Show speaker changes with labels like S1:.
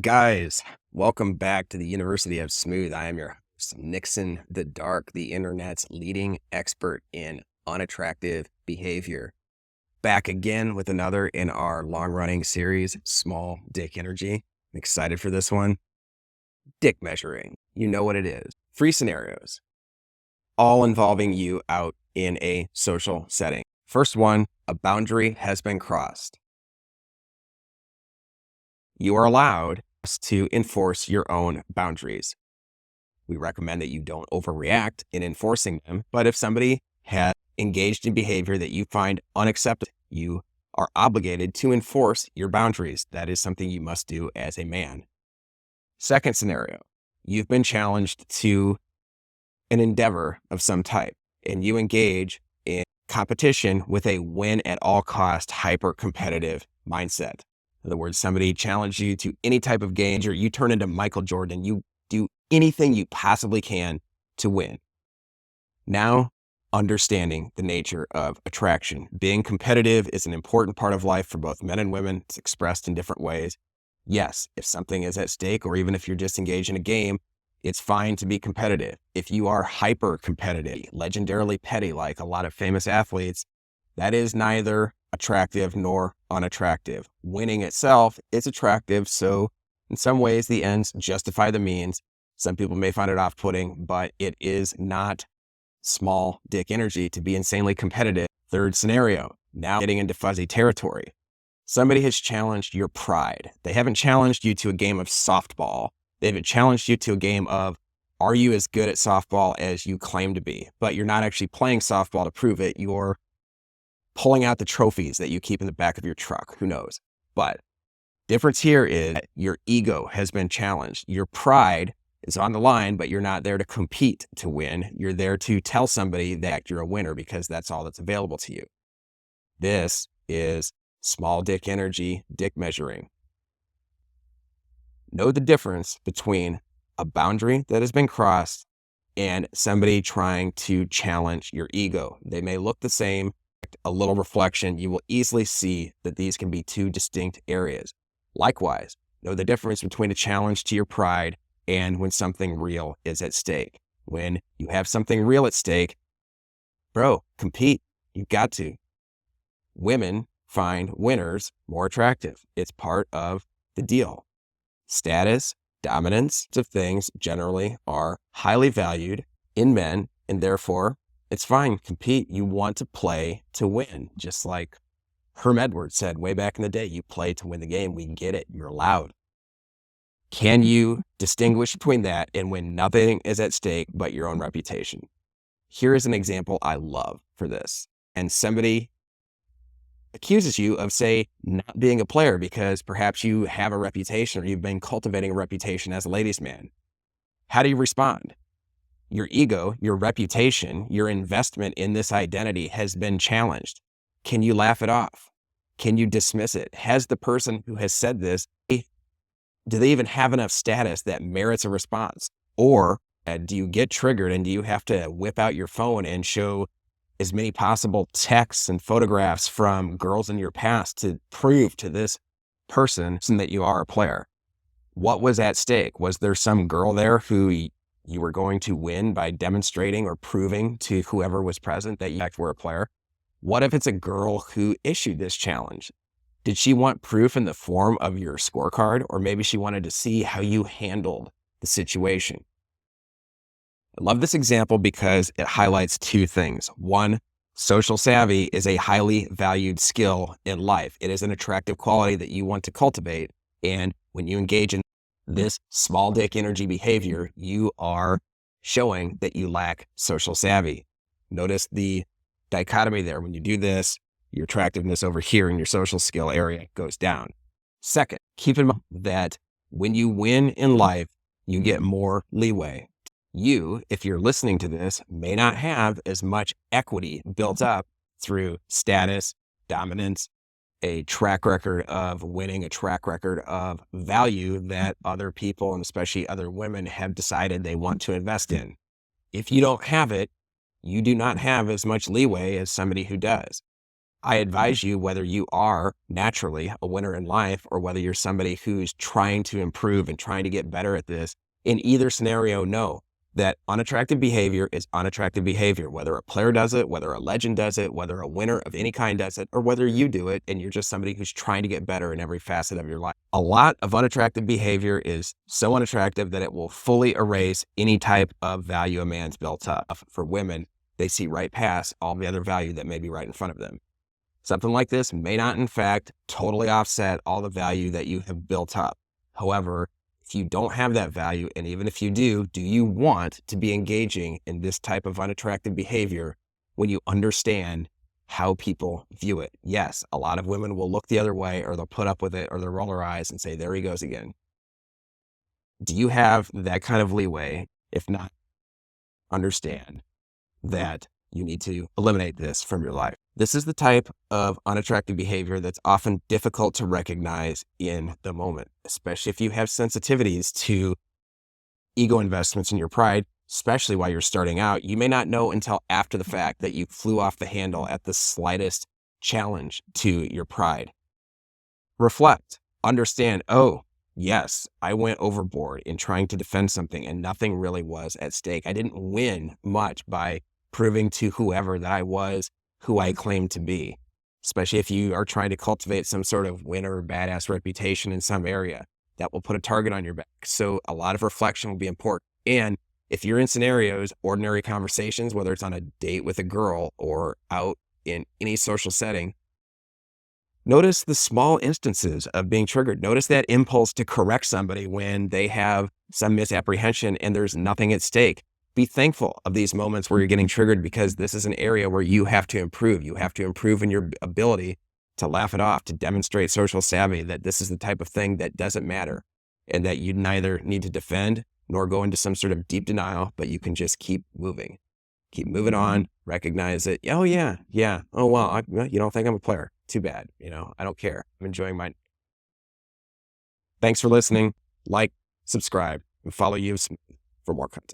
S1: Guys, welcome back to the University of Smooth. I am your host, Nixon the Dark, the internet's leading expert in unattractive behavior. Back again with another in our long-running series, Small Dick Energy. I'm excited for this one. Dick measuring. You know what it is. 3 scenarios, all involving you out in a social setting. First one, a boundary has been crossed. You are allowed to enforce your own boundaries. We recommend that you don't overreact in enforcing them, but if somebody has engaged in behavior that you find unacceptable, you are obligated to enforce your boundaries. That is something you must do as a man. Second scenario, you've been challenged to an endeavor of some type, and you engage in competition with a win at all cost, hyper-competitive mindset. In other words, somebody challenged you to any type of game, or you turn into Michael Jordan, you do anything you possibly can to win. Now, understanding the nature of attraction. Being competitive is an important part of life for both men and women. It's expressed in different ways. Yes, if something is at stake, or even if you're just engaged in a game, it's fine to be competitive. If you are hyper competitive, legendarily petty, like a lot of famous athletes, that is neither attractive nor unattractive. Winning itself is attractive, so in some ways the ends justify the means. Some people may find it off-putting, but it is not small dick energy to be insanely competitive. Third scenario, now getting into fuzzy territory. Somebody has challenged your pride. They haven't challenged you to a game of softball. They haven't challenged you to a game of, are you as good at softball as you claim to be? But you're not actually playing softball to prove it. You're pulling out the trophies that you keep in the back of your truck. Who knows? But difference here is that your ego has been challenged. Your pride is on the line, but you're not there to compete to win. You're there to tell somebody that you're a winner because that's all that's available to you. This is small dick energy, dick measuring. Know the difference between a boundary that has been crossed and somebody trying to challenge your ego. They may look the same. A little reflection, you will easily see that these can be two distinct areas. Likewise, know the difference between a challenge to your pride and when something real is at stake. When you have something real at stake, bro, compete. You've got to. Women find winners more attractive. It's part of the deal. Status, dominance of things generally are highly valued in men, and therefore it's fine, compete. You want to play to win. Just like Herm Edwards said way back in the day, you play to win the game. We get it. You're allowed. Can you distinguish between that and when nothing is at stake but your own reputation? Here is an example I love for this. And somebody accuses you of, say, not being a player because perhaps you have a reputation or you've been cultivating a reputation as a ladies' man. How do you respond? Your ego, your reputation, your investment in this identity has been challenged. Can you laugh it off? Can you dismiss it? Has the person who has said this, do they even have enough status that merits a response? Or do you get triggered and do you have to whip out your phone and show as many possible texts and photographs from girls in your past to prove to this person that you are a player? What was at stake? Was there some girl there who you were going to win by demonstrating or proving to whoever was present that you were a player? What if it's a girl who issued this challenge? Did she want proof in the form of your scorecard? Or maybe she wanted to see how you handled the situation. I love this example because it highlights 2 things. One, social savvy is a highly valued skill in life. It is an attractive quality that you want to cultivate. And when you engage in this small dick energy behavior, you are showing that you lack social savvy. Notice the dichotomy there. When you do this, your attractiveness over here in your social skill area goes down. Second, keep in mind that when you win in life, you get more leeway. You, if you're listening to this, may not have as much equity built up through status, dominance, a track record of winning, a track record of value that other people, and especially other women, have decided they want to invest in. If you don't have it, you do not have as much leeway as somebody who does. I advise you, whether you are naturally a winner in life or whether you're somebody who's trying to improve and trying to get better at this, in either scenario, know that unattractive behavior is unattractive behavior, whether a player does it, whether a legend does it, whether a winner of any kind does it, or whether you do it and you're just somebody who's trying to get better in every facet of your life. A lot of unattractive behavior is so unattractive that it will fully erase any type of value a man's built up. For women, they see right past all the other value that may be right in front of them. Something like this may not, in fact, totally offset all the value that you have built up. However, if you don't have that value, and even if you do you want to be engaging in this type of unattractive behavior when you understand how people view it? Yes, a lot of women will look the other way, or they'll put up with it, or they'll roll their eyes and say, there he goes again. Do you have that kind of leeway? If not, understand that you need to eliminate this from your life. This is the type of unattractive behavior that's often difficult to recognize in the moment, especially if you have sensitivities to ego investments in your pride, especially while you're starting out. You may not know until after the fact that you flew off the handle at the slightest challenge to your pride. Reflect, understand, oh, yes, I went overboard in trying to defend something and nothing really was at stake. I didn't win much by proving to whoever that I was who I claimed to be, especially if you are trying to cultivate some sort of winner or badass reputation in some area that will put a target on your back. So a lot of reflection will be important. And if you're in scenarios, ordinary conversations, whether it's on a date with a girl or out in any social setting, notice the small instances of being triggered. Notice that impulse to correct somebody when they have some misapprehension and there's nothing at stake. Be thankful of these moments where you're getting triggered, because this is an area where you have to improve. You have to improve in your ability to laugh it off, to demonstrate social savvy, that this is the type of thing that doesn't matter and that you neither need to defend nor go into some sort of deep denial, but you can just keep moving. Keep moving on, recognize it. Oh, yeah. Oh, well, you don't think I'm a player. Too bad. I don't care. I'm enjoying mine. Thanks for listening. Like, subscribe, and follow you for more content.